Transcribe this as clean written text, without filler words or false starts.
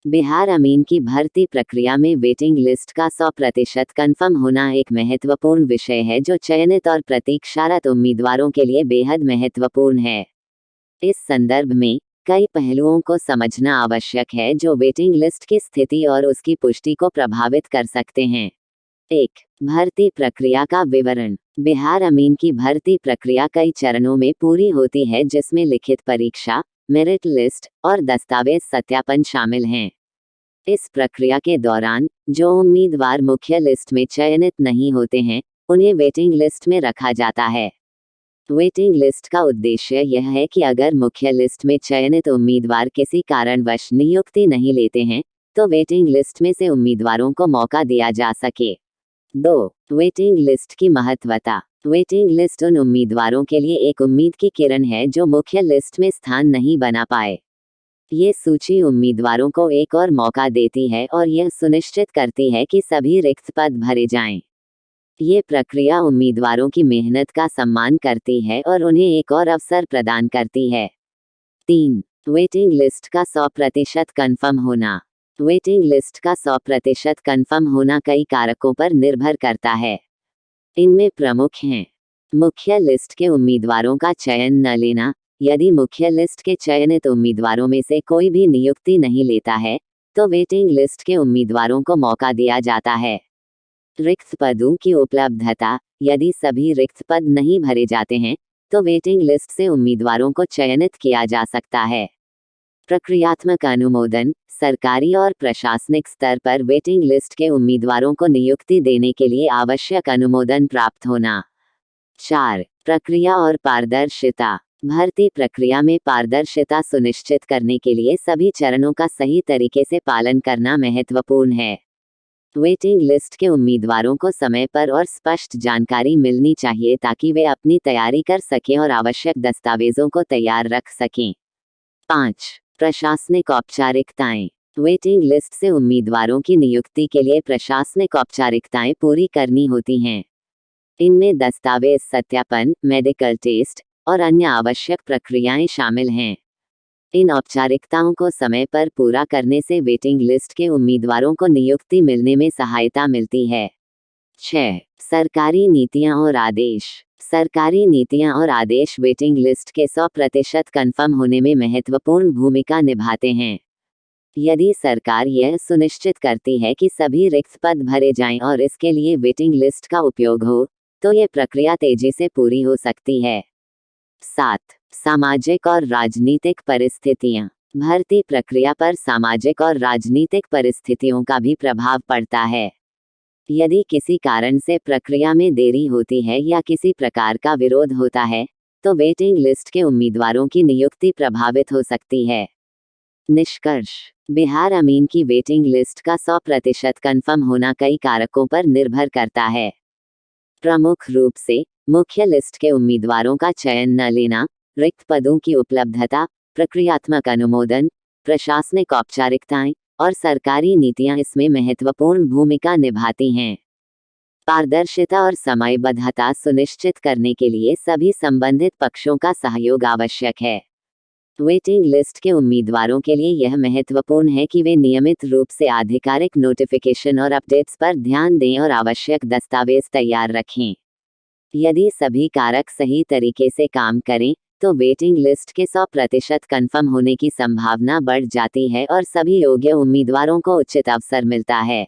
बिहार अमीन की भर्ती प्रक्रिया में वेटिंग लिस्ट का 100% कन्फर्म होना एक महत्वपूर्ण विषय है जो चयनित और प्रतीक्षारत उम्मीदवारों के लिए बेहद महत्वपूर्ण है। इस संदर्भ में कई पहलुओं को समझना आवश्यक है जो वेटिंग लिस्ट की स्थिति और उसकी पुष्टि को प्रभावित कर सकते हैं। 1. भर्ती प्रक्रिया का विवरण। बिहार अमीन की भर्ती प्रक्रिया कई चरणों में पूरी होती है जिसमें लिखित परीक्षा, मेरिट लिस्ट और दस्तावेज सत्यापन शामिल हैं। इस प्रक्रिया के दौरान जो उम्मीदवार मुख्य लिस्ट में चयनित नहीं होते हैं, उन्हें वेटिंग लिस्ट में रखा जाता है। वेटिंग लिस्ट का उद्देश्य यह है कि अगर मुख्य लिस्ट में चयनित उम्मीदवार किसी कारणवश नियुक्ति नहीं लेते हैं, तो वेटिंग लिस्ट में से उम्मीदवारों को मौका दिया जा सके। 2. वेटिंग लिस्ट की महत्वता। वेटिंग लिस्ट उन उम्मीदवारों के लिए एक उम्मीद की किरण है जो मुख्य लिस्ट में स्थान नहीं बना पाए। ये सूची उम्मीदवारों को एक और मौका देती है और यह सुनिश्चित करती है कि सभी रिक्त पद भरे जाएं। ये प्रक्रिया उम्मीदवारों की मेहनत का सम्मान करती है और उन्हें एक और अवसर प्रदान करती है। 3. वेटिंग लिस्ट का 100% कन्फर्म होना। वेटिंग लिस्ट का 100% कन्फर्म होना कई कारकों पर निर्भर करता है। इनमें प्रमुख हैं: मुख्य लिस्ट के उम्मीदवारों का चयन न लेना। यदि मुख्य लिस्ट के चयनित उम्मीदवारों में से कोई भी नियुक्ति नहीं लेता है, तो वेटिंग लिस्ट के उम्मीदवारों को मौका दिया जाता है। रिक्त पदों की उपलब्धता। यदि सभी रिक्त पद नहीं भरे जाते हैं, तो वेटिंग लिस्ट से उम्मीदवारों को चयनित किया जा सकता है। प्रक्रियात्मक अनुमोदन। सरकारी और प्रशासनिक स्तर पर वेटिंग लिस्ट के उम्मीदवारों को नियुक्ति देने के लिए आवश्यक अनुमोदन प्राप्त होना। 4. प्रक्रिया और पारदर्शिता। भर्ती प्रक्रिया में पारदर्शिता सुनिश्चित करने के लिए सभी चरणों का सही तरीके से पालन करना महत्वपूर्ण है। वेटिंग लिस्ट के उम्मीदवारों को समय पर और स्पष्ट जानकारी मिलनी चाहिए ताकि वे अपनी तैयारी कर सकें और आवश्यक दस्तावेजों को तैयार रख सकें। 5. प्रशासनिक औपचारिकताएं। वेटिंग लिस्ट से उम्मीदवारों की नियुक्ति के लिए प्रशासनिक औपचारिकताएं पूरी करनी होती हैं। इनमें दस्तावेज सत्यापन, मेडिकल टेस्ट और अन्य आवश्यक प्रक्रियाएं शामिल हैं। इन औपचारिकताओं को समय पर पूरा करने से वेटिंग लिस्ट के उम्मीदवारों को नियुक्ति मिलने में सहायता मिलती है। 6. सरकारी नीतियां और आदेश। सरकारी नीतियां और आदेश वेटिंग लिस्ट के 100% कन्फर्म होने में महत्वपूर्ण भूमिका निभाते हैं। यदि सरकार यह सुनिश्चित करती है कि सभी रिक्त पद भरे जाएं और इसके लिए वेटिंग लिस्ट का उपयोग हो, तो ये प्रक्रिया तेजी से पूरी हो सकती है। 7. सामाजिक और राजनीतिक परिस्थितियां। भर्ती प्रक्रिया पर सामाजिक और राजनीतिक परिस्थितियों का भी प्रभाव पड़ता है। यदि किसी कारण से प्रक्रिया में देरी होती है या किसी प्रकार का विरोध होता है, तो वेटिंग लिस्ट के उम्मीदवारों की नियुक्ति प्रभावित हो सकती है। निष्कर्ष। बिहार अमीन की वेटिंग लिस्ट का 100% कन्फर्म होना कई कारकों पर निर्भर करता है। प्रमुख रूप से मुख्य लिस्ट के उम्मीदवारों का चयन न लेना, रिक्त पदों की उपलब्धता, प्रक्रियात्मक अनुमोदन, प्रशासनिक औपचारिकताएं और सरकारी नीतियां इसमें महत्वपूर्ण भूमिका निभाती हैं। पारदर्शिता और समयबद्धता सुनिश्चित करने के लिए सभी संबंधित पक्षों का सहयोग आवश्यक है। वेटिंग लिस्ट के उम्मीदवारों के लिए यह महत्वपूर्ण है कि वे नियमित रूप से आधिकारिक नोटिफिकेशन और अपडेट्स पर ध्यान दें और आवश्यक दस्तावेज तैयार रखें। यदि सभी कारक सही तरीके से काम करें, तो वेटिंग लिस्ट के 100% कन्फर्म होने की संभावना बढ़ जाती है और सभी योग्य उम्मीदवारों को उचित अवसर मिलता है।